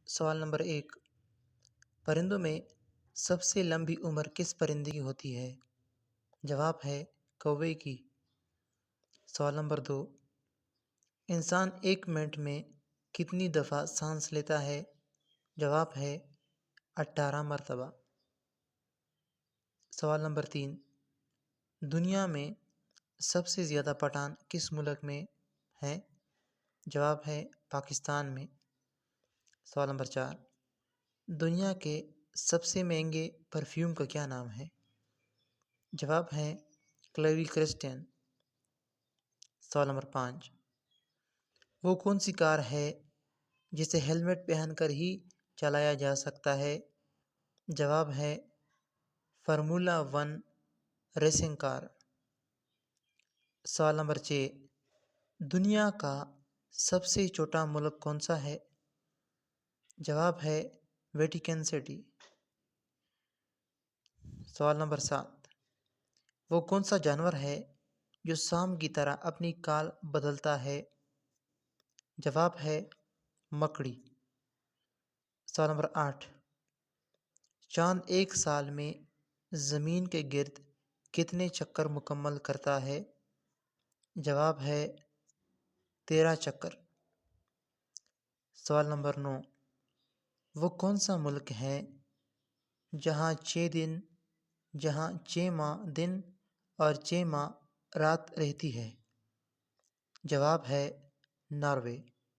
سوال نمبر 1، پرندوں میں سب سے لمبی عمر کس پرندے کی ہوتی ہے؟ جواب ہے کوے کی۔ سوال نمبر 2، انسان 1 منٹ میں کتنی دفعہ سانس لیتا ہے؟ جواب ہے 18 مرتبہ۔ سوال نمبر 3، دنیا میں سب سے زیادہ پٹھان کس ملک میں ہیں؟ جواب ہے پاکستان میں۔ سوال نمبر 4، دنیا کے سب سے مہنگے پرفیوم کا کیا نام ہے؟ جواب ہے کلیوی کرسٹین۔ سوال نمبر 5، وہ کون سی کار ہے جسے ہیلمٹ پہن کر ہی چلایا جا سکتا ہے؟ جواب ہے فارمولا 1 ریسنگ کار۔ سوال نمبر 6، دنیا کا سب سے چھوٹا ملک کون سا ہے؟ جواب ہے ویٹیکن سٹی۔ سوال نمبر 7، وہ کون سا جانور ہے جو سام کی طرح اپنی کال بدلتا ہے؟ جواب ہے مکڑی۔ سوال نمبر 8، چاند ایک سال میں زمین کے گرد کتنے چکر مکمل کرتا ہے؟ جواب ہے 13 چکر۔ سوال نمبر 9، وہ کون سا ملک ہے جہاں 6 ماہ دن اور 6 ماہ رات رہتی ہے؟ جواب ہے ناروے۔